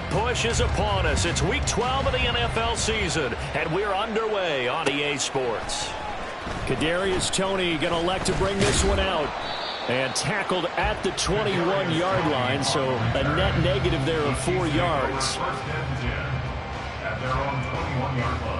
playoff push is upon us. It's Week 12 of the NFL season, and we're underway on EA Sports. Kadarius Toney going to elect to bring this one out. And tackled at the 21-yard line, so a net negative there of 4 yards. First and 10 at their own 21-yard line.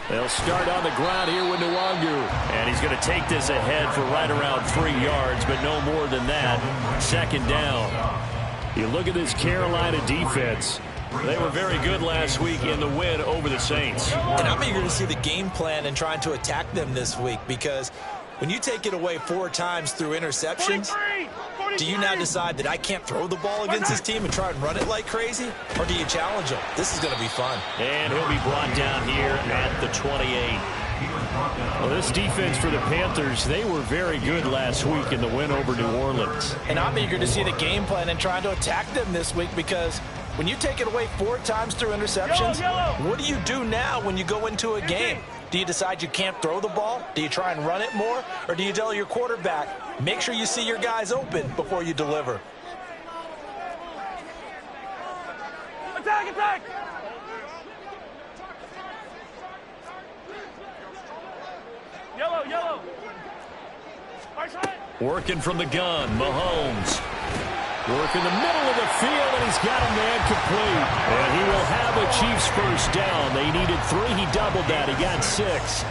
They'll start on the ground here with Nwangu. And he's going to take this ahead for right around 3 yards, but no more than that. Second down. You look at this Carolina defense. They were very good last week in the win over the Saints. And I'm eager to see the game plan and trying to attack them this week, because when you take it away 4 times through interceptions, do you now decide that I can't throw the ball against this team and try and run it like crazy? Or do you challenge them? This is going to be fun. And he'll be brought down here at the 28. Well, this defense for the Panthers, they were very good last week in the win over New Orleans. And I'm eager to see the game plan and trying to attack them this week, because when you take it away 4 times through interceptions, what do you do now when you go into a game? Do you decide you can't throw the ball? Do you try and run it more? Or do you tell your quarterback, make sure you see your guys open before you deliver? Attack, attack! Yellow, yellow. Working from the gun, Mahomes. Working the middle of the field, and he's got a man complete. And he will have a Chiefs first down. They needed 3. He doubled that. He got 6.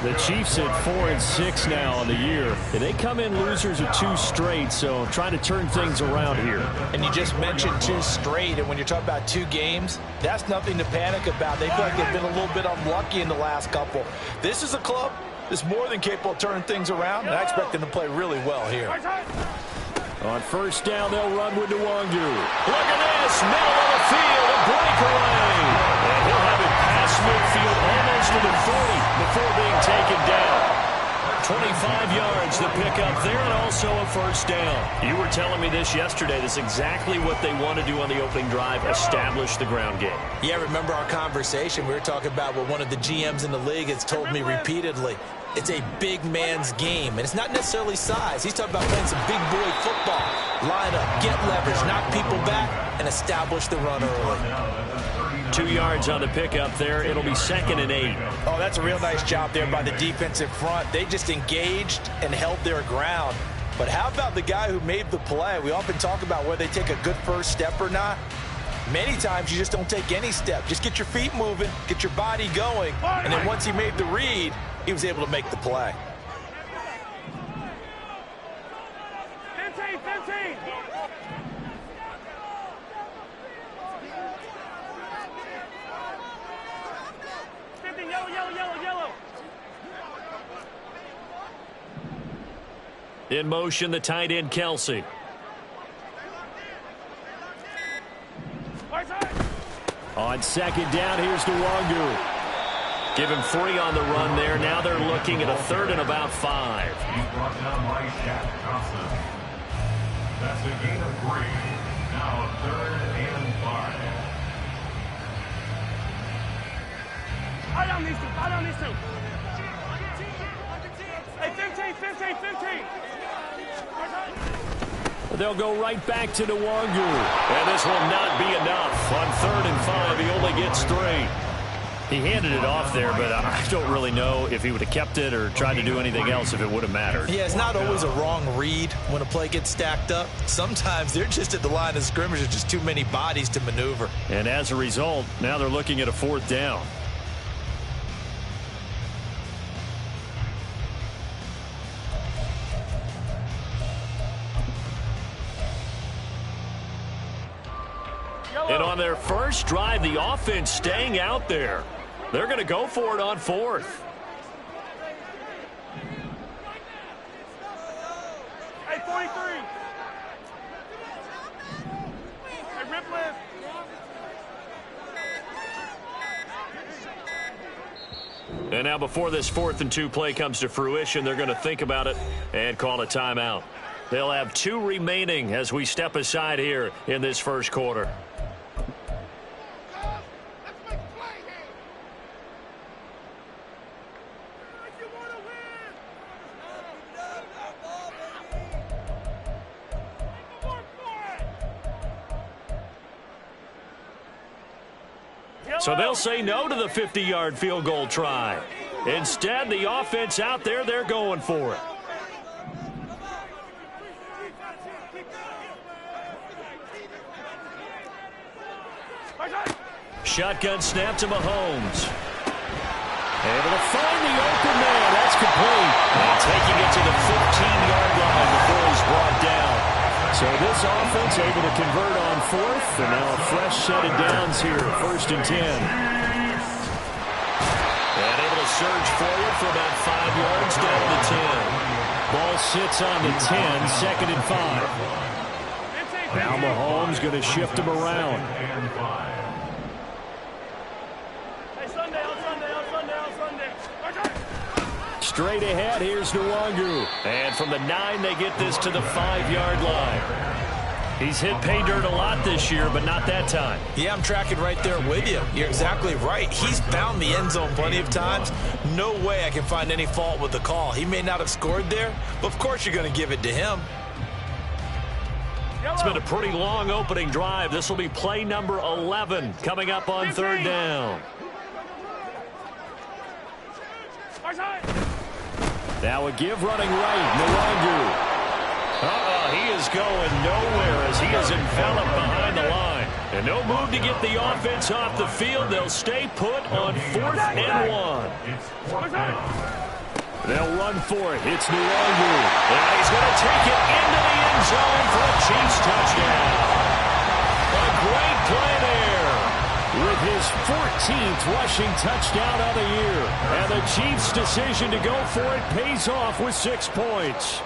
The Chiefs at 4-6 now on the year. They come in losers of 2 straight, so trying to turn things around here. And you just mentioned 2 straight, and when you're talking about 2 games, that's nothing to panic about. They feel like they've been a little bit unlucky in the last couple. This is a club that's more than capable of turning things around, and I expect them to play really well here. On first down, they'll run with Nwangu. Look at this, middle of the field, a breakaway. And he'll have it past midfield, almost to the 30 before being taken down. 25 yards to pick up there, and also a first down. You were telling me this yesterday. This is exactly what they want to do on the opening drive, establish the ground game. Yeah, remember our conversation? We were talking about what one of the GMs in the league has told me repeatedly. It's a big man's game, and it's not necessarily size. He's talking about playing some big boy football. Line up, get leverage, knock people back, and establish the run early. 2 yards on the pickup there. It'll be 2nd and 8. Oh, that's a real nice job there by the defensive front. They just engaged and held their ground. But how about the guy who made the play? We often talk about whether they take a good first step or not. Many times you just don't take any step. Just get your feet moving, get your body going, and then once he made the read, he was able to make the play. 15, 15. Yellow, yellow, yellow, yellow. In motion, the tight end, Kelsey. On second down, here's Nwangu. Give him 3 on the run there. Now they're looking at a 3rd and about 5. He's brought down by Shaq Johnson. That's a gain of 3. Now 3rd and 5. I don't need to. I don't need to. Hey, 15, 15, 15. They'll go right back to Nwangu. And this will not be enough. On 3rd and 5, he only gets 3. He handed it off there, but I don't really know if he would have kept it or tried to do anything else if it would have mattered. Yeah, it's not always a wrong read when a play gets stacked up. Sometimes they're just at the line of scrimmage. There's just too many bodies to maneuver. And as a result, now they're looking at a 4th down. And on their first drive, the offense staying out there. They're going to go for it on fourth. Hey, 43. Hey, rip lift. And now before this 4th and 2 play comes to fruition, they're going to think about it and call a timeout. They'll have 2 remaining as we step aside here in this first quarter. So they'll say no to the 50-yard field goal try. Instead, the offense out there, they're going for it. Shotgun snap to Mahomes. Able to find the open man. That's complete. And taking it to the 15-yard line before he's brought down. So this offense able to convert on fourth, and now a fresh set of downs here, 1st and 10. And able to surge forward for about 5 yards down to the 10. Ball sits on the 10, 2nd and 5. Now Mahomes going to shift him around. Hey, Sunday, on Sunday, on Sunday, on Sunday. Straight ahead, here's Nwangu. And from the 9, they get this to the 5-yard line. He's hit pay dirt a lot this year, but not that time. Yeah, I'm tracking right there with you. You're exactly right. He's found the end zone plenty of times. No way I can find any fault with the call. He may not have scored there, but of course you're going to give it to him. It's been a pretty long opening drive. This will be play number 11 coming up on 3rd down. Now a give running right, Nwangu. He is going nowhere as he is enveloped behind the line. And no move to get the offense off the field. They'll stay put on 4th and 1. They'll run for it. It's Nwangu. And he's going to take it into the end zone for a Chiefs touchdown. A great play there. With his 14th rushing touchdown of the year. And the Chiefs' decision to go for it pays off with 6 points.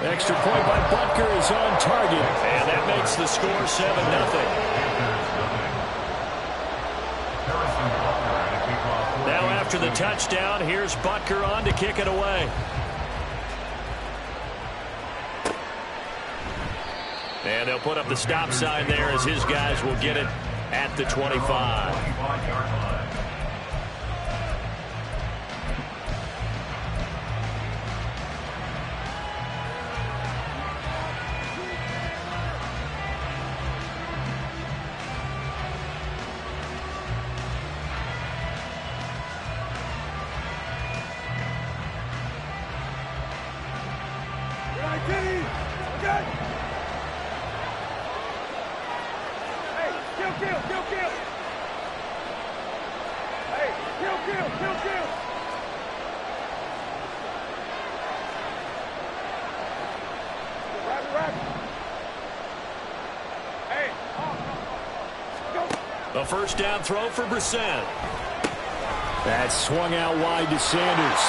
Extra point by Butker is on target. And that makes the score 7-0. Now after the touchdown, here's Butker on to kick it away. And they'll put up the stop sign there as his guys will get it at the 25. A first down throw for Brissett. That swung out wide to Sanders.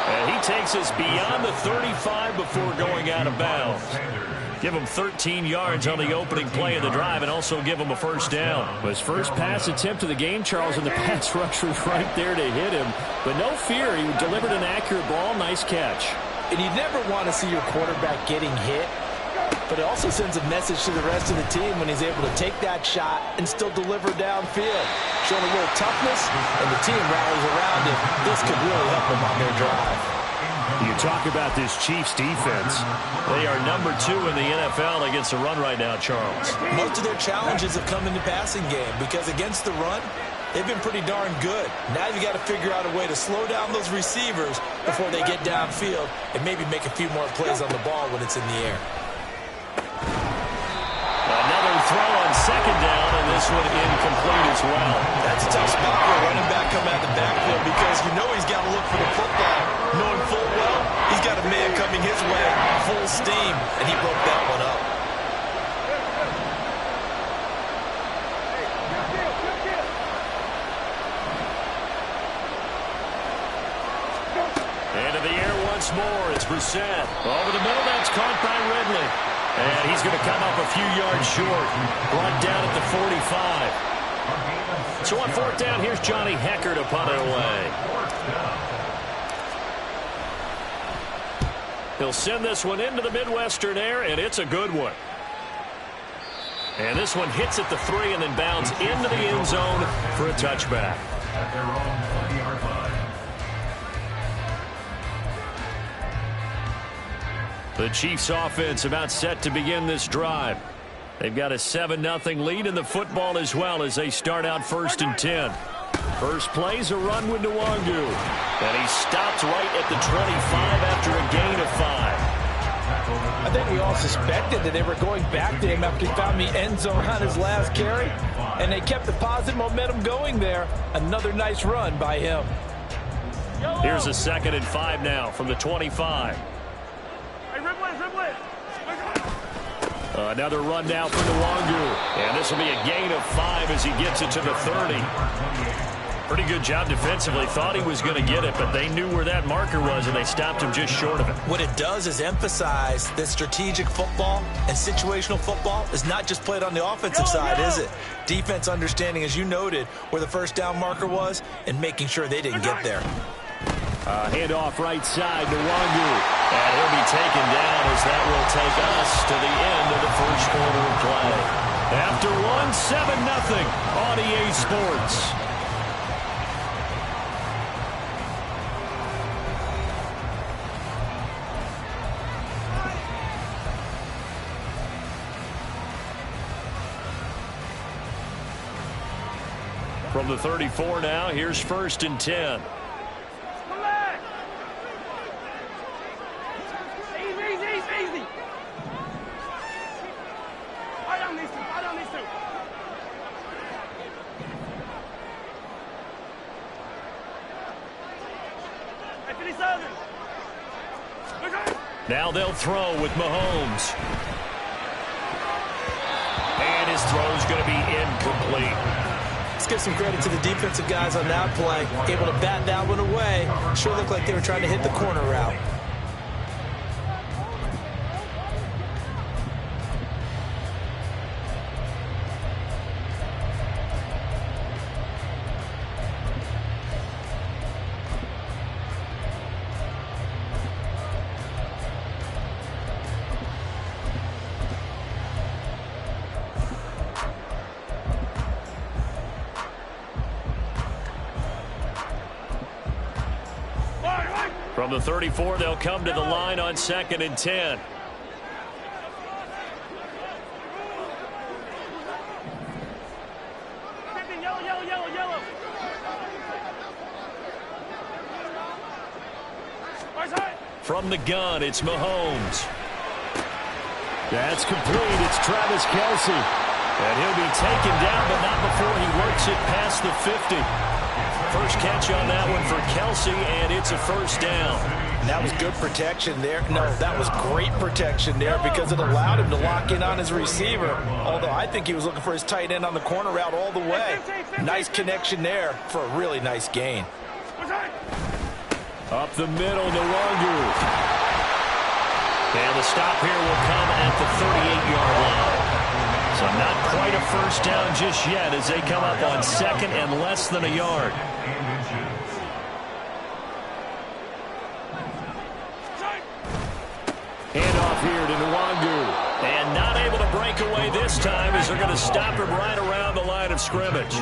And he takes us beyond the 35 before going out of bounds. Give him 13 yards on the opening play of the drive and also give him a first down. His first pass attempt of the game, Charles, and the pass rush was right there to hit him. But no fear, he delivered an accurate ball. Nice catch. And you never want to see your quarterback getting hit, but it also sends a message to the rest of the team when he's able to take that shot and still deliver downfield. Showing a little toughness, and the team rallies around him. This could really help them on their drive. You talk about this Chiefs defense. They are number 2 in the NFL against the run right now, Charles. Most of their challenges have come in the passing game because against the run, they've been pretty darn good. Now you got to figure out a way to slow down those receivers before they get downfield and maybe make a few more plays on the ball when it's in the air. Another throw on second down, and this one incomplete as well. That's a tough spot for a running back coming out of the backfield because you know he's got to look for the football, knowing full well he's got a man coming his way, full steam, and he broke that one up. more. It's Brissett. Over the middle, that's caught by Ridley. And he's going to come up a few yards short. Brought down at the 45. So on fourth down, here's Johnny Hecker to punt it away. He'll send this one into the Midwestern air, and it's a good one. And this one hits at the 3 and then bounds into the end zone for a touchback. At their own 20-yard line. The Chiefs offense about set to begin this drive. They've got a 7-0 lead in the football as well as they start out 1st and 10. First play's a run with Nwangu. And he stops right at the 25 after a gain of 5. I think we all suspected that they were going back to him after he found the end zone on his last carry. And they kept the positive momentum going there. Another nice run by him. Here's a 2nd and 5 now from the 25. Another run now for Nwangu. And this will be a gain of 5 as he gets it to the 30. Pretty good job defensively. Thought he was going to get it, but they knew where that marker was, and they stopped him just short of it. What it does is emphasize that strategic football and situational football is not just played on the offensive side, is it? Defense understanding, as you noted, where the first down marker was and making sure they didn't get there. Handoff right side to Nwangu. And he'll be taken down as that will take us to the end of the first quarter of play. After one, 7-0 on EA Sports. From the 34 now, here's 1st and 10. Now they'll throw with Mahomes. And his throw's going to be incomplete. Let's give some credit to the defensive guys on that play. Able to bat that one away. Sure looked like they were trying to hit the corner route. From the 34, they'll come to the line on 2nd and 10. From the gun, it's Mahomes. That's complete. It's Travis Kelce. And he'll be taken down, but not before he works it past the 50. First catch on that one for Kelce, and it's a first down. And that was good protection there. No, that was great protection there because it allowed him to lock in on his receiver. Although I think he was looking for his tight end on the corner route all the way. Nice connection there for a really nice gain. Up the middle, Nwangu. And the stop here will come at the 38-yard line. So not quite a first down just yet as they come up on 2nd and less than a yard. Handoff here to Nwangu. And not able to break away this time as they're going to stop him right around the line of scrimmage.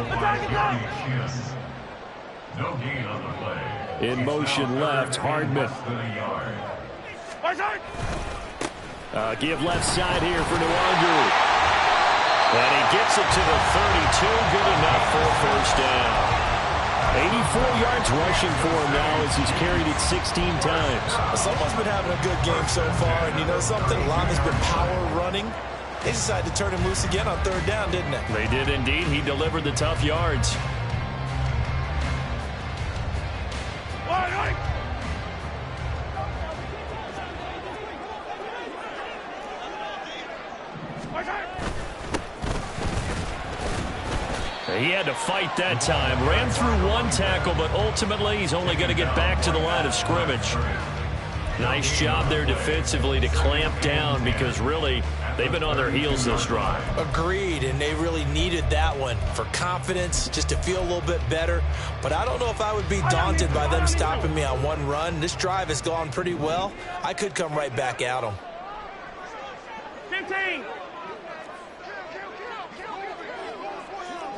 No gain on the play. In motion left, Hardman. Give left side here for Nwangu. And he gets it to the 32. Good enough for a first down. 84 yards rushing for him now as he's carried it 16 times. Someone's been having a good game so far, and you know something? A lot has been power running. They decided to turn him loose again on 3rd down, didn't they? They did indeed. He delivered the tough yards. He had to fight that time. Ran through one tackle, but ultimately he's only going to get back to the line of scrimmage. Nice job there defensively to clamp down because really they've been on their heels this drive. Agreed, and they really needed that one for confidence, just to feel a little bit better. But I don't know if I would be daunted by them stopping me on one run. This drive has gone pretty well. I could come right back at them. 15.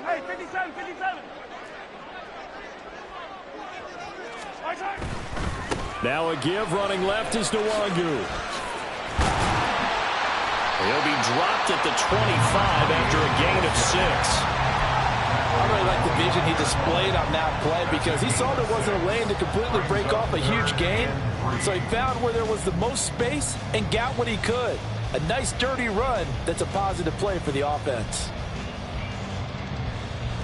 Hey, 57, 57. Right side. Now a give, running left is Nwangu. He'll be dropped at the 25 after a gain of 6. I really like the vision he displayed on that play because he saw there wasn't a lane to completely break off a huge gain. So he found where there was the most space and got what he could. A nice dirty run that's a positive play for the offense.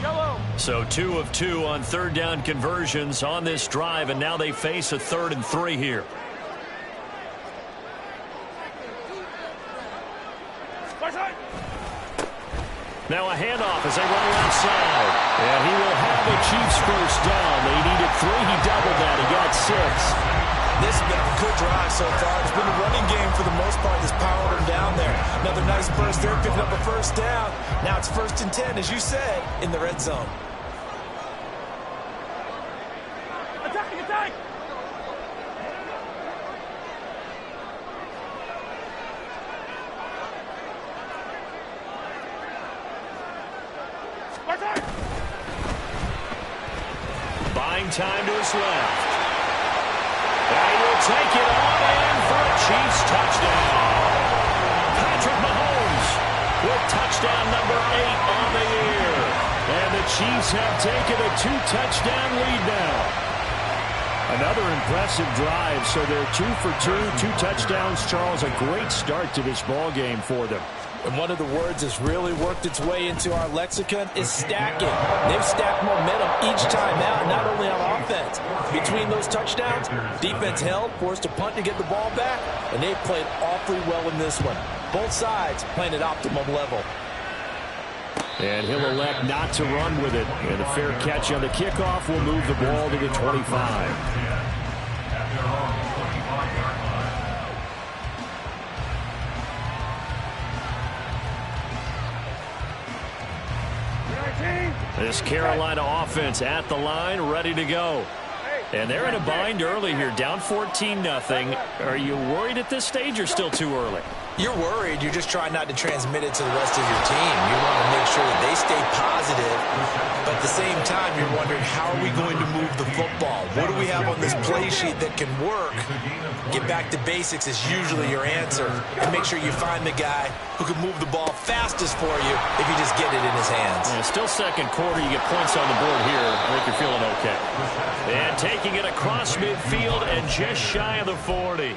Yellow. So 2 of 2 on third down conversions on this drive, and now they face a 3rd and 3 here. Right side. Now a handoff as they run around side. And he will have the Chiefs first down. They needed 3. He doubled that. He got 6. This has been a good drive so far. It's been a running game for the most part that's powered them down there. Another nice burst there, picking up a first down. Now it's 1st and 10, as you said, in the red zone. Attack, attack. Right side. Buying time to his left. And he will take it on in for a Chiefs touchdown. Patrick Mahomes with touchdown number 8 on the year. And the Chiefs have taken a 2-touchdown lead now. Another impressive drive, so they're 2 for 2, 2 touchdowns. Charles, a great start to this ball game for them. And one of the words that's really worked its way into our lexicon is stacking. They've stacked momentum each time out, not only on offense. Between those touchdowns, defense held, forced a punt to get the ball back, and they played awfully well in this one. Both sides playing at optimum level. And he'll elect not to run with it. And a fair catch on the kickoff will move the ball to the 25. This Carolina offense at the line, ready to go. And they're in a bind early here, down 14-0. Are you worried at this stage or still too early? You're worried. You're just trying not to transmit it to the rest of your team. You want to make sure that they stay positive, but at the same time, you're wondering, how are we going to move the football? What do we have on this play sheet that can work? Get back to basics is usually your answer, and make sure you find the guy who can move the ball fastest for you if you just get it in his hands. Yeah, still second quarter. You get points on the board here. I think you're feeling okay. And taking it across midfield and just shy of the 40.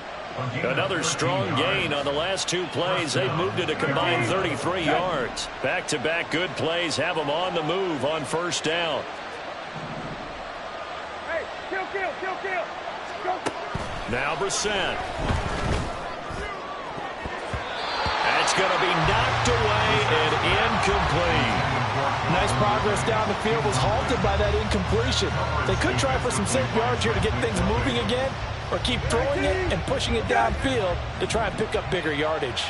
Another strong gain on the last 2 plays. They've moved it a combined 33 yards. Back-to-back good plays have them on the move on first down. Hey, kill, kill, kill, kill. Go. Now Brissett. That's going to be knocked away and incomplete. Nice progress down the field, was halted by that incompletion. They could try for some safe yards here to get things moving again, or keep throwing it and pushing it downfield to try and pick up bigger yardage.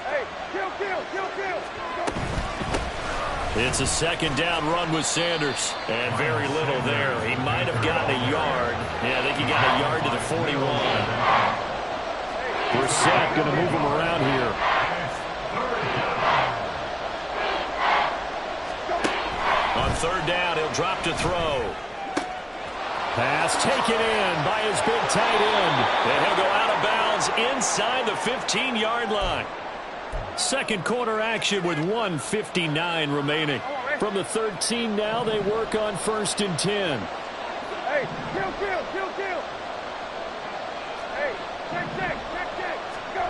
Hey, kill, kill, kill, kill. Go. It's a second down run with Sanders, and very little there. He might have gotten a yard. Yeah, I think he got a yard to the 41. Brissett going to move him around here. On third down, he'll drop to throw. Pass taken in by his big tight end. And he'll go out of bounds inside the 15-yard line. Second quarter action with 1:59 remaining. From the 13 now, they work on 1st and 10. Hey, kill, kill, kill, kill. Hey, check, go.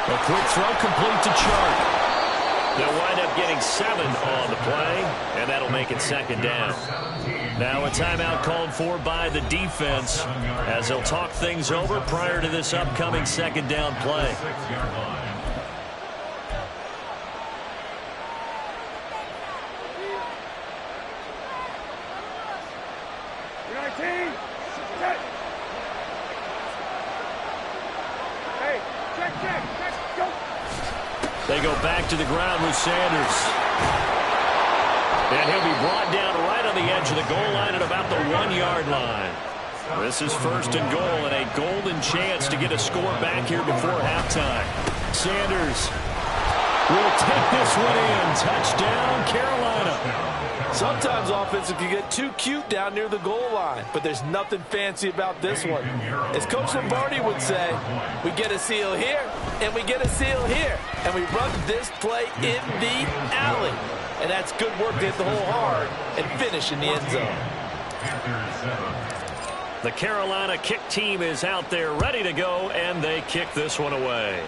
A quick throw complete to Chark. They'll wind up getting 7 on the play, and that'll make it second down. Now a timeout called for by the defense as they'll talk things over prior to this upcoming second down play. They go back to the ground with Sanders. And he'll be brought down right on the edge of the goal line at about the 1-yard line. This is first and goal and a golden chance to get a score back here before halftime. Sanders will take this one in. Touchdown, Carolina. Sometimes offenses can get too cute down near the goal line, but there's nothing fancy about this one. As Coach Lombardi would say, we get a seal here, and we get a seal here, and we run this play in the alley. And that's good work to hit the hole hard and finish in the end zone. The Carolina kick team is out there ready to go, and they kick this one away.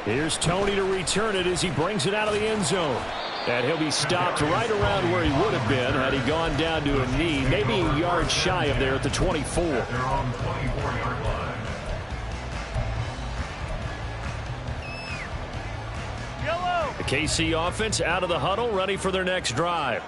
Here's Tony to return it as he brings it out of the end zone. And he'll be stopped right around where he would have been had he gone down to a knee, maybe a yard shy of there at the 24. They're on the 24-yard line. The KC offense out of the huddle, ready for their next drive.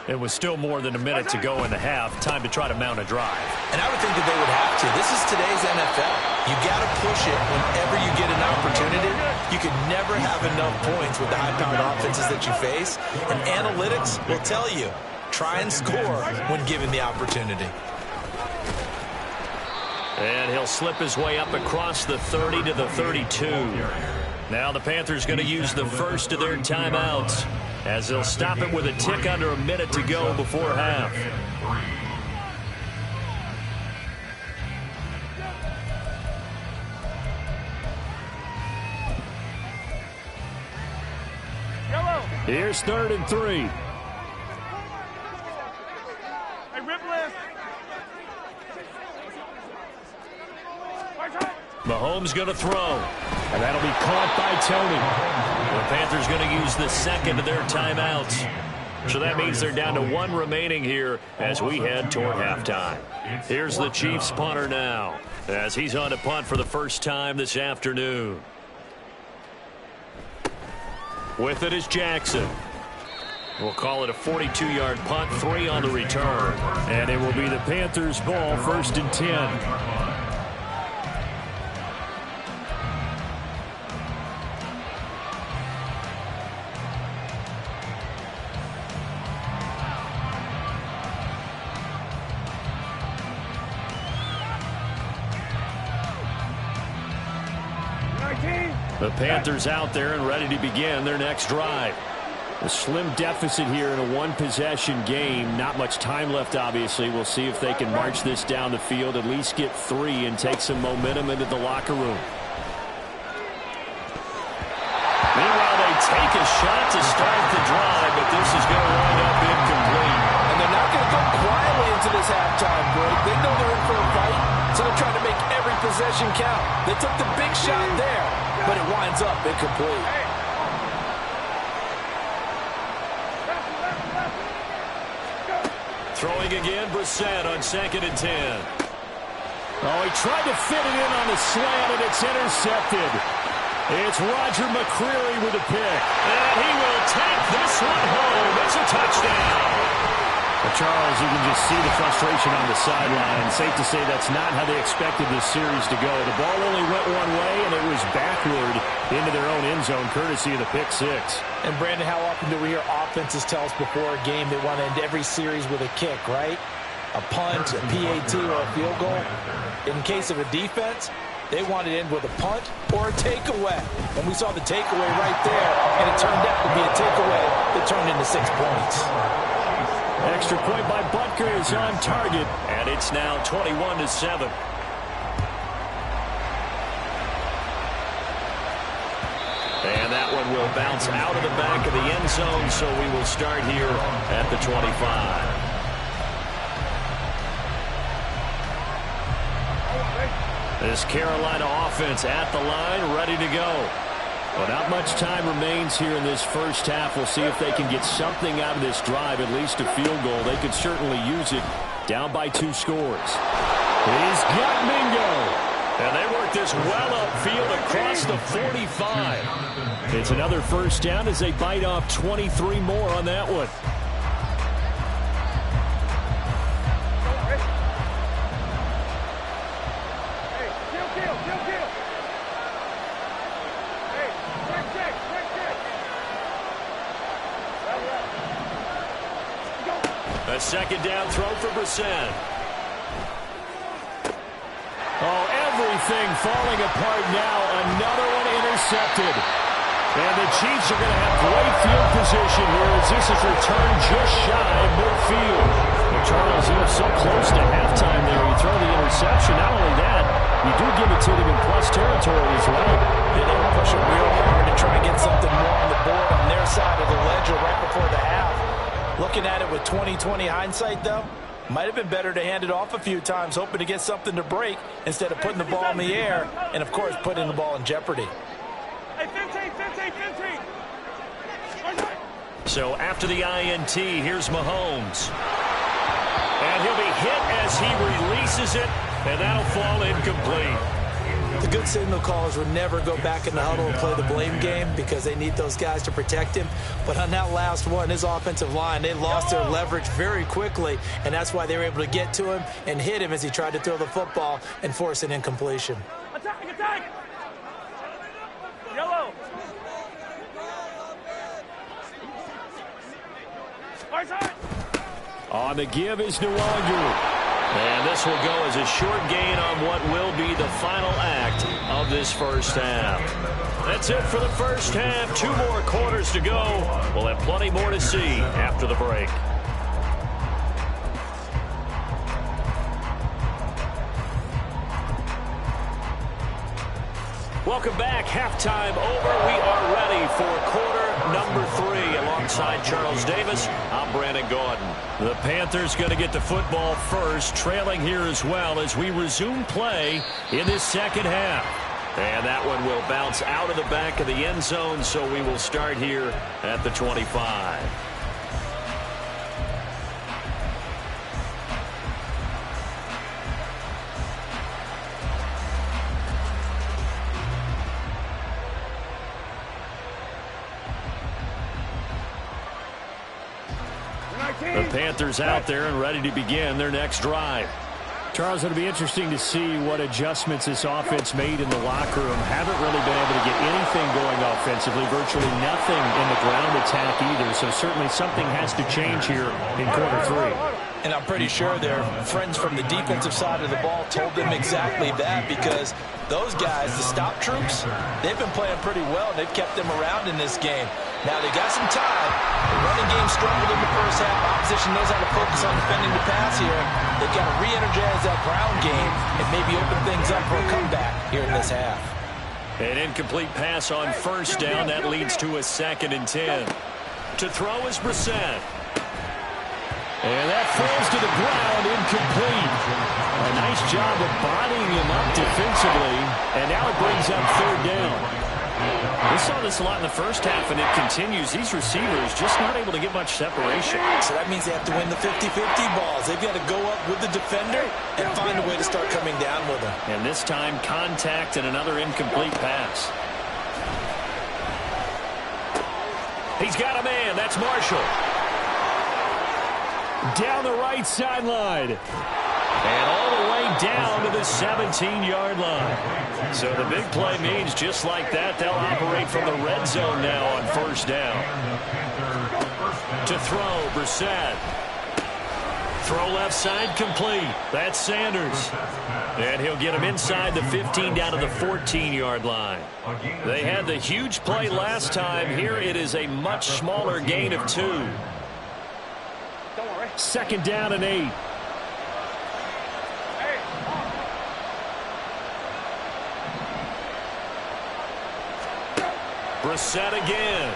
It was still more than a minute to go in the half. Time to try to mount a drive. And I would think that they would have to. This is today's NFL. You got to push it whenever you get an opportunity. You can never have enough points with the high-powered offenses that you face. And analytics will tell you, try and score when given the opportunity. And he'll slip his way up across the 30 to the 32. Now the Panthers going to use the first of their timeouts, as they'll stop it with a tick under a minute to go before half. Here's 3rd and 3. Hey, rip list. Mahomes going to throw, and that'll be caught by Tony. The Panthers going to use the second of their timeouts. So that means they're down to 1 remaining here as we head toward halftime. Here's the Chiefs punter now, as he's on to punt for the first time this afternoon. With it is Jackson. We'll call it a 42-yard punt, 3 on the return. And it will be the Panthers' ball, 1st and 10. The Panthers out there and ready to begin their next drive. A slim deficit here in a 1-possession game. Not much time left, obviously. We'll see if they can march this down the field, at least get 3 and take some momentum into the locker room. Meanwhile, they take a shot to start the drive, but this is going to wind up incomplete. And they're not going to go quietly into this halftime break. They know they're in for a fight, so they're trying to make every possession count. They took the big shot there, but it winds up incomplete. Throwing again, Brissett on 2nd and 10. Oh, he tried to fit it in on the slant, and it's intercepted. It's Roger McCreary with a pick. And he will take this one home. It's a touchdown. Well, Charles, you can just see the frustration on the sideline. Safe to say that's not how they expected this series to go. The ball only went one way, and it was backward into their own end zone, courtesy of the pick 6. And, Brandon, how often do we hear offenses tell us before a game they want to end every series with a kick, right? A punt, a PAT, or a field goal. In case of a defense, they want to end with a punt or a takeaway. And we saw the takeaway right there, and it turned out to be a takeaway that turned into 6 points. Extra point by Butker is on target, and it's now 21-7. And that one will bounce out of the back of the end zone, so we will start here at the 25. This Carolina offense at the line, ready to go. Well, not much time remains here in this first half. We'll see if they can get something out of this drive, at least a field goal. They could certainly use it. Down by 2 scores. He's got Mingo. And they work this well upfield across the 45. It's another first down as they bite off 23 more on that one. second down throw for Brissett. Oh, everything falling apart now. Another one intercepted. And the Chiefs are going to have great field position here as this is returned just shy of midfield. Well, Charles, he was so close to halftime there. He threw the interception. Not only that, you do give it to them in plus territory as well. Yeah, they were pushing real hard to try and get something more on the board on their side of the ledger right before the half. Looking at it with 20/20 hindsight, though, might have been better to hand it off a few times, hoping to get something to break instead of putting the ball in the air and, of course, putting the ball in jeopardy. Hey, 15. So after the INT, here's Mahomes. And he'll be hit as he releases it, and that'll fall incomplete. The good signal callers would never go back in the huddle and play the blame game because they need those guys to protect him. But on that last one, his offensive line, they lost their leverage very quickly, and that's why they were able to get to him and hit him as he tried to throw the football and force an incompletion. Attack! Yellow! On the give is Nwangu. And this will go as a short gain on what will be the final act of this first half. That's it for the first half. 2 more quarters to go. We'll have plenty more to see after the break. Welcome back. Halftime over. We are ready for quarter number 3. Alongside Charles Davis, I'm Brandon Gordon. The Panthers going to get the football first, trailing here as well as we resume play in this second half. And that one will bounce out of the back of the end zone, so we will start here at the 25. The Panthers out there and ready to begin their next drive. Charles, it'll be interesting to see what adjustments this offense made in the locker room. Haven't really been able to get anything going offensively, virtually nothing in the ground attack either. So certainly something has to change here in quarter 3. And I'm pretty sure their friends from the defensive side of the ball told them exactly that, because those guys, the stop troops, they've been playing pretty well. They've kept them around in this game. Now they got some time. The running game struggled in the first half. Opposition knows how to focus on defending the pass here. They've got to re-energize that ground game and maybe open things up for a comeback here in this half. An incomplete pass on first down. That leads to a 2nd and 10. To throw is Brissett. And that falls to the ground, incomplete. A nice job of bodying him up defensively, and now it brings up 3rd down. We saw this a lot in the first half, and it continues. These receivers just not able to get much separation. So that means they have to win the 50-50 balls. They've got to go up with the defender and find a way to start coming down with him. And this time, contact and another incomplete pass. He's got a man. That's Marshall. Down the right sideline. And all the way down to the 17-yard line. So the big play means just like that, they'll operate from the red zone now on 1st down. To throw, Brissett. Throw left side complete. That's Sanders. And he'll get him inside the 15 down to the 14-yard line. They had the huge play last time. Here it is a much smaller gain of 2. 2nd down and 8. Brissett again.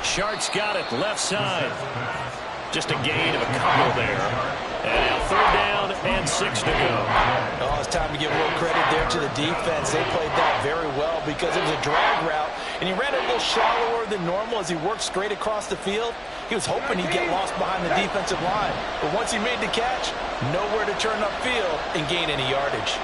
Shark's got it left side. Just a gain of a couple there. And now 3rd down and 6 to go. Oh, it's time to give a little credit there to the defense. They played that very well because it was a drag route, and he ran a little shallower than normal as he worked straight across the field. He was hoping he'd get lost behind the defensive line. But once he made the catch, nowhere to turn upfield and gain any yardage.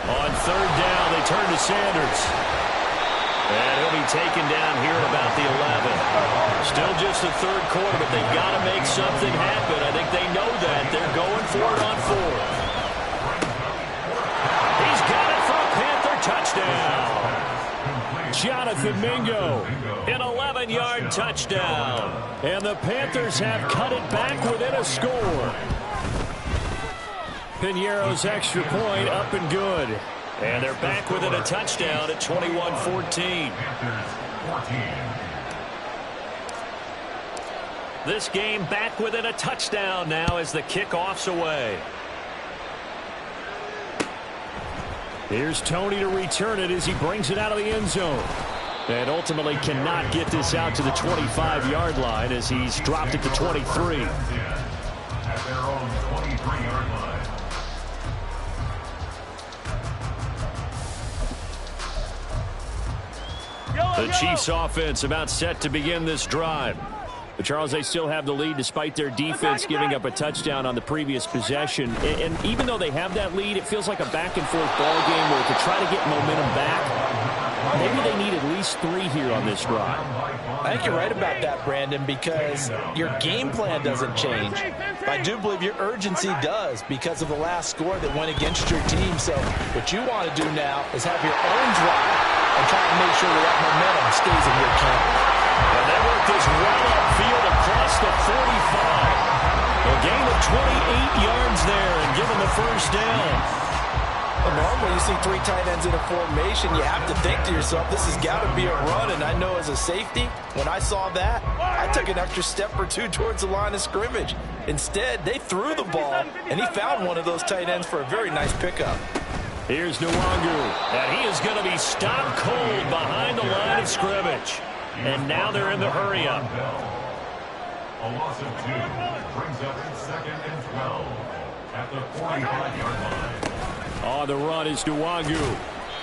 On 3rd down, they turn to Sanders. And he'll be taken down here at about the 11. Still just the third quarter, but they've got to make something happen. I think they know that. They're going for it on fourth. He's got it for a Panther touchdown. Jonathan Mingo, an 11-yard touchdown. And the Panthers have cut it back within a score. Piñeiro's extra point up and good. And they're back within a touchdown at 21-14. This game back within a touchdown now as the kickoff's away. Here's Tony to return it as he brings it out of the end zone. And ultimately cannot get this out to the 25-yard line as he's dropped it to 23. At their own 23-yard line. The Chiefs offense about set to begin this drive. But Charles, they still have the lead despite their defense giving up a touchdown on the previous possession. And even though they have that lead, it feels like a back-and-forth ball game where to try to get momentum back, maybe they need at least 3 here on this drive. I think you're right about that, Brandon, because your game plan doesn't change. But I do believe your urgency does because of the last score that went against your team. So what you want to do now is have your own drive and try to make sure that momentum stays in your camp. And they work this well upfield across the 45. A gain of 28 yards there and give them the first down. Well, normally you see 3 tight ends in a formation, you have to think to yourself, this has got to be a run. And I know as a safety, when I saw that, I took an extra step or 2 towards the line of scrimmage. Instead, they threw the ball, and he found one of those tight ends for a very nice pickup. Here's Nwangu, and he is going to be stopped cold behind the line of scrimmage. And now they're in the hurry-up. A loss of 2 brings up 2nd and 12 at the 45-yard line. On the run is Nwangu,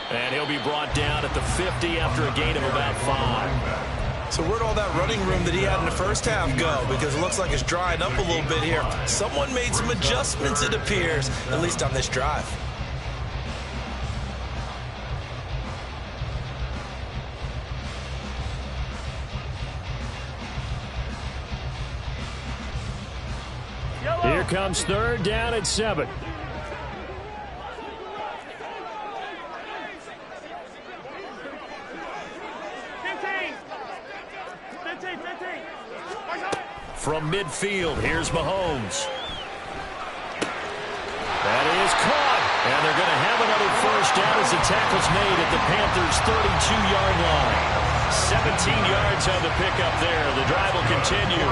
and he'll be brought down at the 50 after a gain of about 5. So where'd all that running room that he had in the first half go? Because it looks like it's drying up a little bit here. Someone made some adjustments, it appears, at least on this drive. Here comes 3rd down at 7. From midfield, here's Mahomes. That is caught. And they're going to have another first down as the tackle's made at the Panthers' 32-yard line. 17 yards on the pickup there. The drive will continue.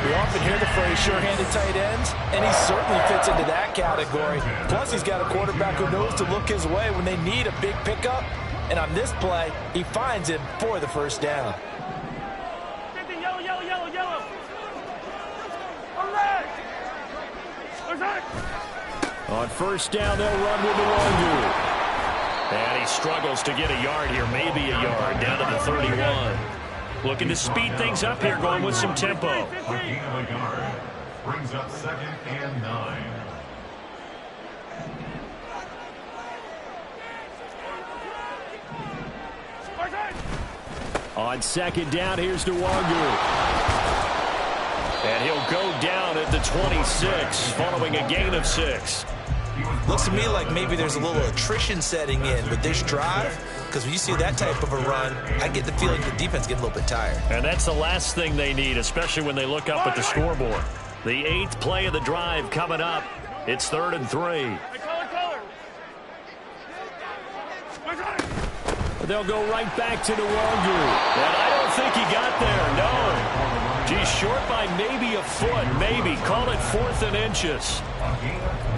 We often hear the phrase sure-handed tight ends, and he certainly fits into that category. Plus, he's got a quarterback who knows to look his way when they need a big pickup. And on this play, he finds him for the first down. Yellow. On first down, they'll run with Nwangu. And he struggles to get a yard here, maybe a yard, down to the 31. Looking to speed things up here, going with some tempo. A gain of a yard brings up 2nd and 9. On 2nd down, here's Nwangu. And he'll go down at the 26, following a gain of 6. Looks to me like maybe there's a little attrition setting in with this drive, because when you see that type of a run, I get the feeling the defense getting a little bit tired. And that's the last thing they need, especially when they look up at the scoreboard. The 8th play of the drive coming up. It's 3rd and 3. They'll go right back to Nwangu. And I don't think he got there, no. He's short by maybe a foot, maybe. Call it 4th and inches.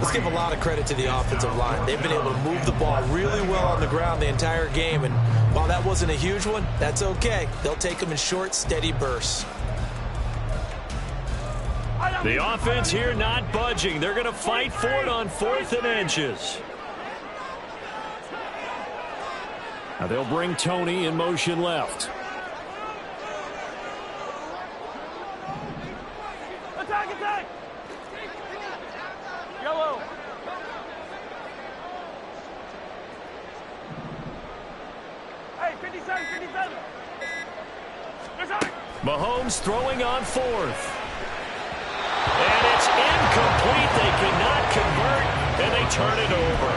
Let's give a lot of credit to the offensive line. They've been able to move the ball really well on the ground the entire game. And while that wasn't a huge one, that's okay. They'll take them in short, steady bursts. The offense here not budging. They're going to fight for it on 4th and inches. Now they'll bring Tony in motion left. Attack! Yellow. Hey, 50 seconds. Mahomes throwing on fourth. And it's incomplete. They cannot convert, and they turn it over.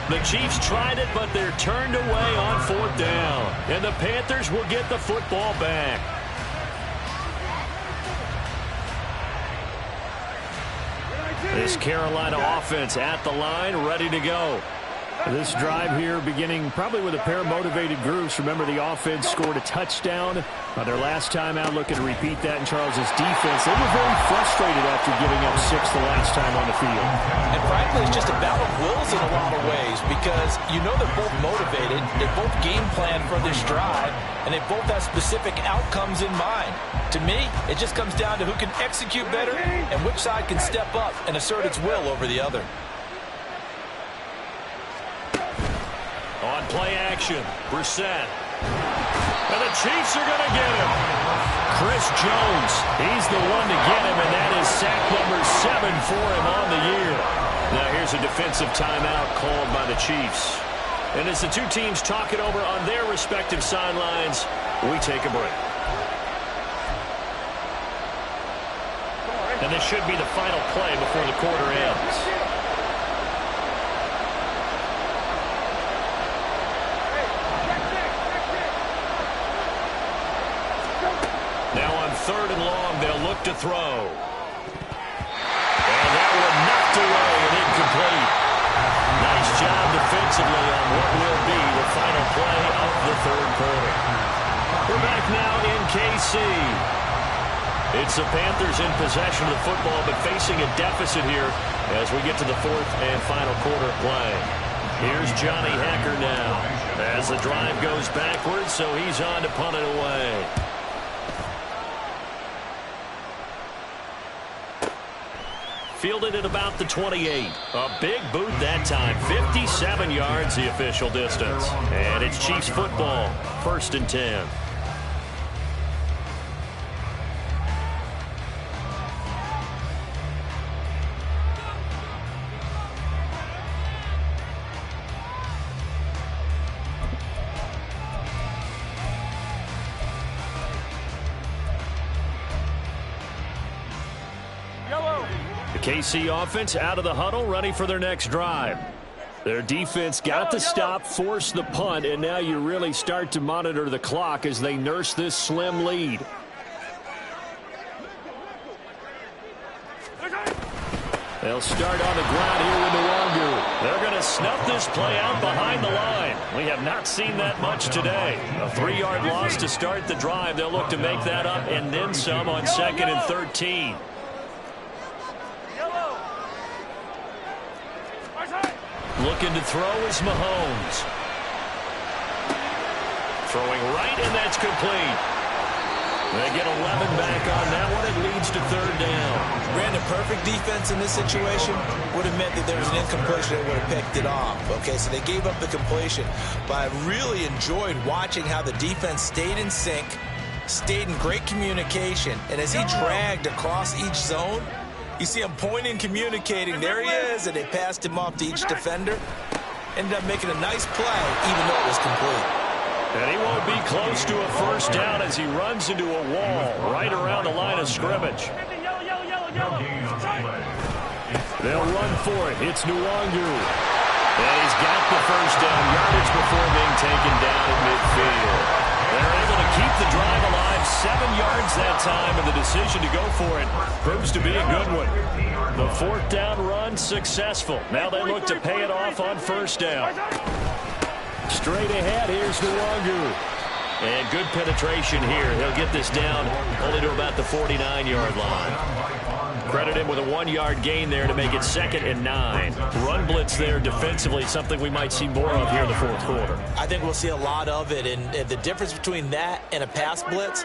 The Chiefs tried it, but they're turned away on fourth down. And the Panthers will get the football back. This Carolina offense at the line, ready to go. This drive here beginning probably with a pair of motivated groups. Remember, the offense scored a touchdown their last time out. Looking to repeat that in Charles's defense. They were very frustrated after giving up 6 the last time on the field. And frankly, it's just a battle of wills in a lot of ways because you know they're both motivated. They both game plan for this drive, and they both have specific outcomes in mind. To me, it just comes down to who can execute better and which side can step up and assert its will over the other. On play action, Brissett. And the Chiefs are going to get him. Chris Jones, he's the one to get him, and that is sack number 7 for him on the year. Now here's a defensive timeout called by the Chiefs. And as the two teams talk it over on their respective sidelines, we take a break. And this should be the final play before the quarter ends. Now on 3rd and long, they'll look to throw. And that one knocked away and incomplete. Nice job defensively on what will be the final play of the 3rd quarter. We're back now in KC. It's the Panthers in possession of the football, but facing a deficit here as we get to the 4th and final quarter play. Here's Johnny Hekker now as the drive goes backwards, so he's on to punt it away. Fielded at about the 28. A big boot that time. 57 yards the official distance. And it's Chiefs football. 1st and 10. KC offense out of the huddle, ready for their next drive. Their defense got the stop, forced the punt, and now you really start to monitor the clock as they nurse this slim lead. They'll start on the ground here with Nwangu. They're going to snuff this play out behind the line. We have not seen that much today. A 3-yard loss to start the drive. They'll look to make that up and then some on 2nd and 13. Looking to throw is Mahomes. Throwing right, and that's complete. They get 11 back on that one. It leads to 3rd down. Brandon, perfect defense in this situation would have meant that there was an incompletion that would have picked it off. Okay, so they gave up the completion. But I really enjoyed watching how the defense stayed in sync, stayed in great communication, and as he dragged across each zone, you see him pointing, communicating. There he is, and they passed him off to each defender. Ended up making a nice play, even though it was complete. And he won't be close to a 1st down as he runs into a wall right around the line of scrimmage. They'll run for it. It's Nwangu. And he's got the 1st down yardage before being taken down at midfield. They're able to keep the drive alive, 7 yards that time, and the decision to go for it proves to be a good one. The 4th down run successful. Now they look to pay it off on 1st down. Straight ahead, here's Nwangu. And good penetration here. He'll get this down only to about the 49-yard line. Credit him with a 1-yard gain there to make it 2nd and 9. Run blitz there defensively, something we might see more of here in the 4th quarter. I think we'll see a lot of it, and the difference between that and a pass blitz,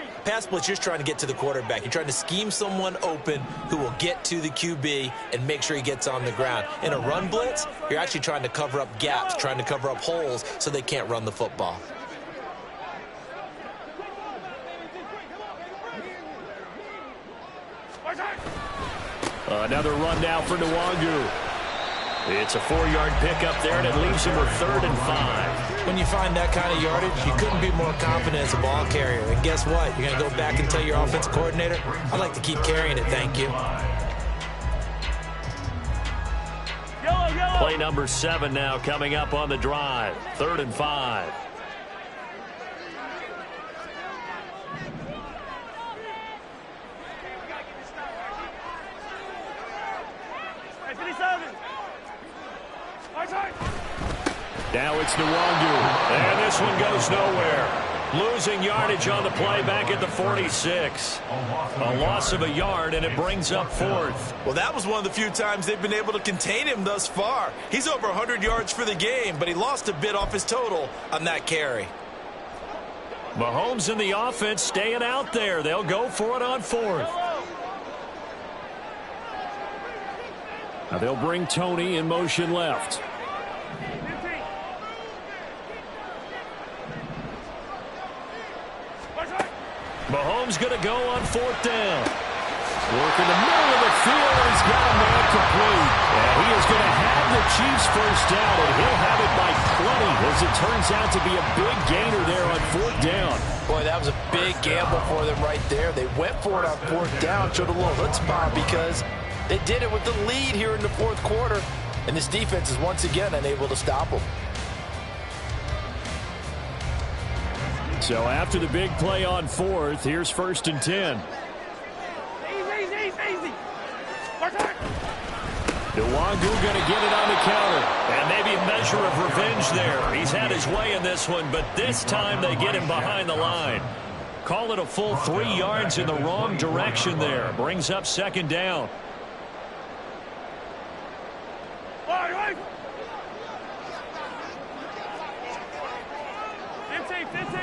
you're just trying to get to the quarterback. You're trying to scheme someone open who will get to the QB and make sure he gets on the ground. In a run blitz, you're actually trying to cover up gaps, trying to cover up holes so they can't run the football. Another run now for Nwangu. It's a 4-yard pickup there, and it leaves him with 3rd and 5. When you find that kind of yardage, you couldn't be more confident as a ball carrier. And guess what? You're going to go back and tell your offensive coordinator, I'd like to keep carrying it, thank you. Play number 7 now coming up on the drive. 3rd and 5. Now it's Nwangu, and this one goes nowhere. Losing yardage on the play back at the 46. A loss of a yard, and it brings up 4th. Well, that was one of the few times they've been able to contain him thus far. He's over 100 yards for the game, but he lost a bit off his total on that carry. Mahomes and the offense staying out there. They'll go for it on 4th. Now they'll bring Tony in motion left. Mahomes going to go on 4th down. Work in the middle of the field, and he's got a man complete. And he is going to have the Chiefs first down, and he'll have it by 20, as it turns out to be a big gainer there on 4th down. Boy, that was a big gamble for them right there. They went for it on 4th down, showed a little chutzpah because they did it with the lead here in the 4th quarter. And this defense is once again unable to stop them. So after the big play on 4th, here's 1st and 10. Easy. Nwangu going to get it on the counter. And maybe a measure of revenge there. He's had his way in this one, but this time they get him behind the line. Call it a full 3 yards in the wrong direction there. Brings up 2nd down. 15.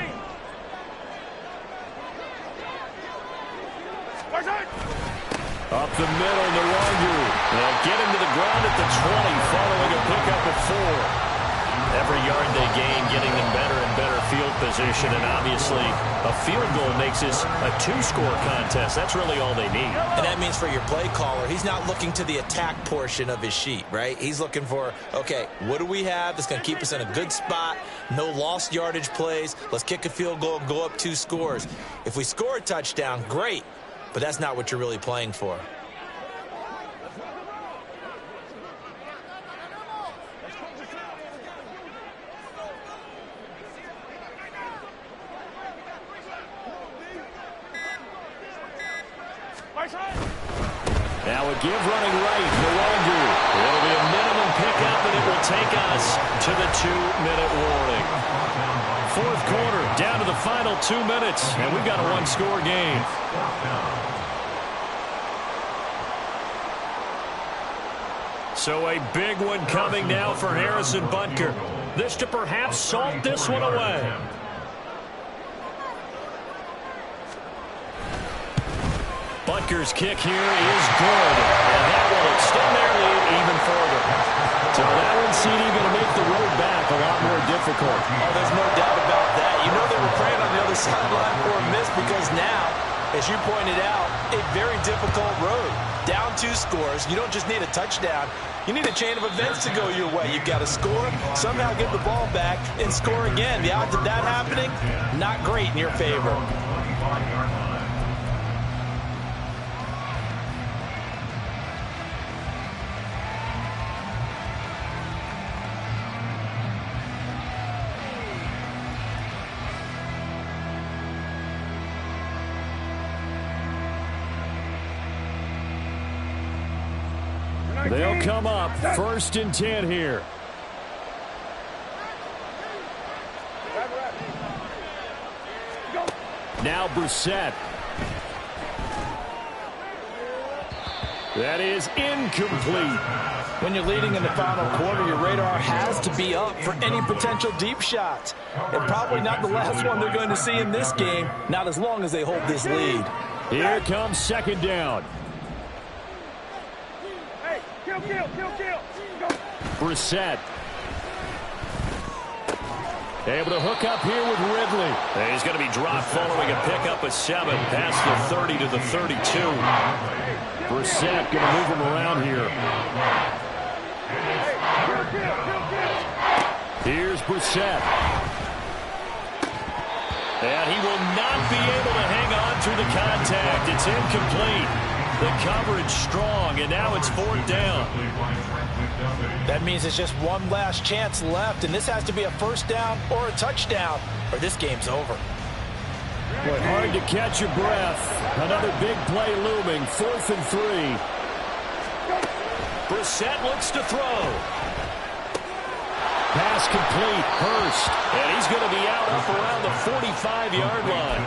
Up the middle, Nwangu. They'll get him to the ground at the 20, following a pickup of 4. Every yard they gain, getting them better and better field position, and obviously a field goal makes this a 2-score contest. That's really all they need. And that means for your play caller, he's not looking to the attack portion of his sheet, right? He's looking for, okay, what do we have that's going to keep us in a good spot? No lost yardage plays. Let's kick a field goal and go up 2 scores. If we score a touchdown, great. But that's not what you're really playing for. Now a give running right, Nwangu. It'll be a minimum pickup, and it will take us to the 2-minute warning. 4th quarter, down to the final 2 minutes, and we've got a 1-score game. So a big one coming now for Harrison Butker. This to perhaps salt this one away. Butker's kick here is good. And that will extend their lead even further. So that one, CD, going to make the road back a lot more difficult. Oh, there's no doubt about that. You know they were praying on the other sideline for a miss because now, as you pointed out, a very difficult road. Down 2 scores. You don't just need a touchdown. You need a chain of events to go your way. You've got to score, somehow get the ball back, and score again. The odds of that happening, not great in your favor. They'll come up 1st and 10 here. Now Brissett. That is incomplete. When you're leading in the final quarter, your radar has to be up for any potential deep shots. And probably not the last one they're going to see in this game, not as long as they hold this lead. Here comes 2nd down. Kill. Go. Brissett. Able to hook up here with Ridley. And he's going to be dropped following a pickup of 7 past the 30 to the 32. Brissett going to move him around here. Here's Brissett. And he will not be able to hang on through the contact. It's incomplete. The coverage strong, and now it's 4th down. That means it's just one last chance left, and this has to be a 1st down or a touchdown, or this game's over. Boy, hard to catch your breath. Another big play looming. 4th and 3. Brissett looks to throw. Pass complete. Hurst. And he's going to be out up around the 45-yard line.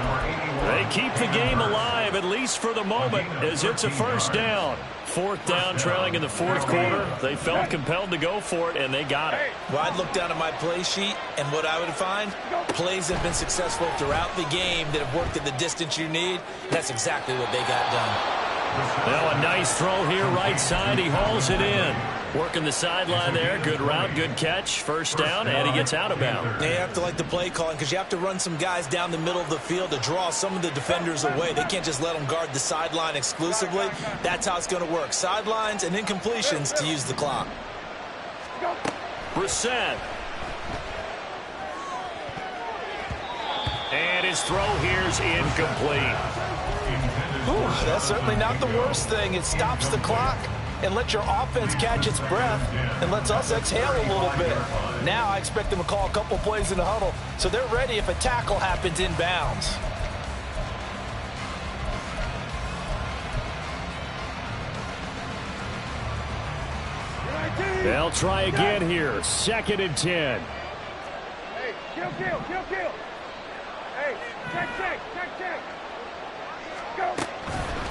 They keep the game alive, at least for the moment, as it's a 1st down. 4th down, trailing in the 4th quarter. They felt compelled to go for it, and they got it. Well, I'd look down at my play sheet, and what I would find, plays have been successful throughout the game that have worked at the distance you need. That's exactly what they got done. Now a nice throw here, right side. He hauls it in. Working the sideline there. Good route, good catch. 1st down, and he gets out of bounds. They have to like the play calling because you have to run some guys down the middle of the field to draw some of the defenders away. They can't just let them guard the sideline exclusively. That's how it's going to work. Sidelines and incompletions to use the clock. Brissett. And his throw here's incomplete. Ooh, that's certainly not the worst thing. It stops the clock and lets your offense catch its breath and lets us exhale a little bit. Now I expect them to call a couple plays in the huddle so they're ready if a tackle happens inbounds. They'll try again here. 2nd and 10. Hey, kill. Hey, check. Go.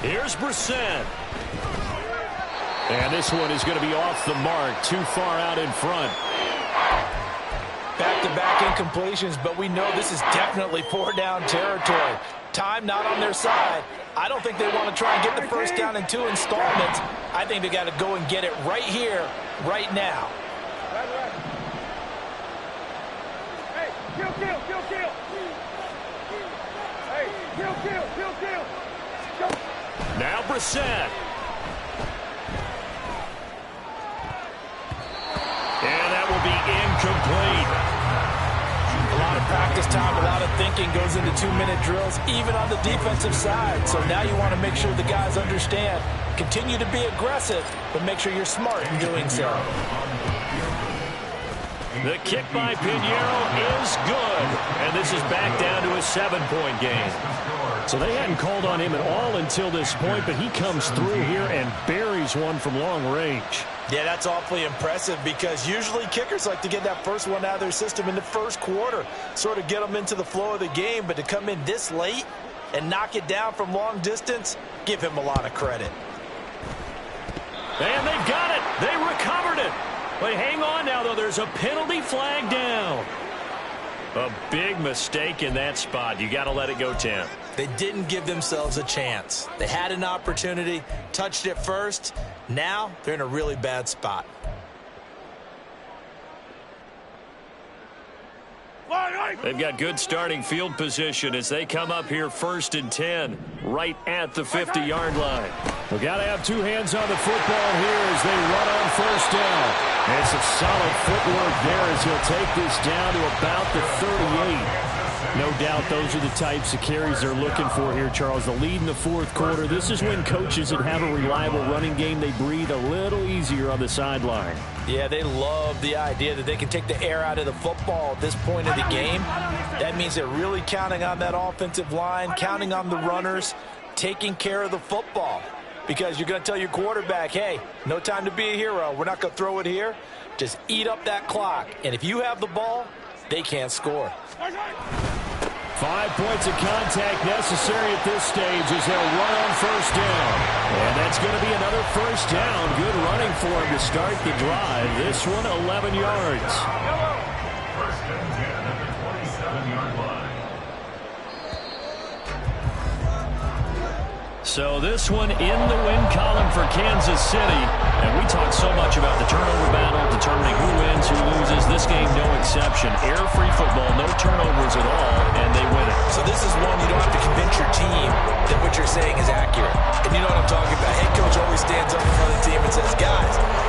Here's Brissett. And this one is going to be off the mark. Too far out in front. Back-to-back incompletions, but we know this is definitely 4-down territory. Time not on their side. I don't think they want to try and get the 1st down in 2 installments. I think they got to go and get it right here, right now. Hey, kill. Hey, kill. Go. Now Brissett. And that will be incomplete. A lot of practice time, a lot of thinking goes into 2-minute drills, even on the defensive side. So now you want to make sure the guys understand. Continue to be aggressive, but make sure you're smart in doing so. The kick by Pinheiro is good. And this is back down to a 7-point game. So they hadn't called on him at all until this point, but he comes through here and buries one from long range. Yeah, that's awfully impressive because usually kickers like to get that first one out of their system in the 1st quarter, sort of get them into the flow of the game, but to come in this late and knock it down from long distance, give him a lot of credit. And they've got it. They recovered it. But hang on now, though. There's a penalty flag down. A big mistake in that spot. You got to let it go 10. They didn't give themselves a chance. They had an opportunity, touched it first. Now they're in a really bad spot. They've got good starting field position as they come up here 1st and 10, right at the 50-yard line. We've got to have 2 hands on the football here as they run on 1st down. And some solid footwork there as he'll take this down to about the 38. No doubt those are the types of carries they're looking for here, Charles. The lead in the 4th quarter. This is when coaches that have a reliable running game, they breathe a little easier on the sideline. Yeah, they love the idea that they can take the air out of the football at this point of the game. That means they're really counting on that offensive line, counting on the runners, taking care of the football. Because you're going to tell your quarterback, hey, no time to be a hero. We're not going to throw it here. Just eat up that clock. And if you have the ball, they can't score. 5 points of contact necessary at this stage as they'll run on 1st down. And that's going to be another 1st down. Good running for him to start the drive. This one, 11 yards. 1st and 10 at the 27-yard line. So this one in the win column for Kansas City. And we talk so much about the turnover battle, determining who wins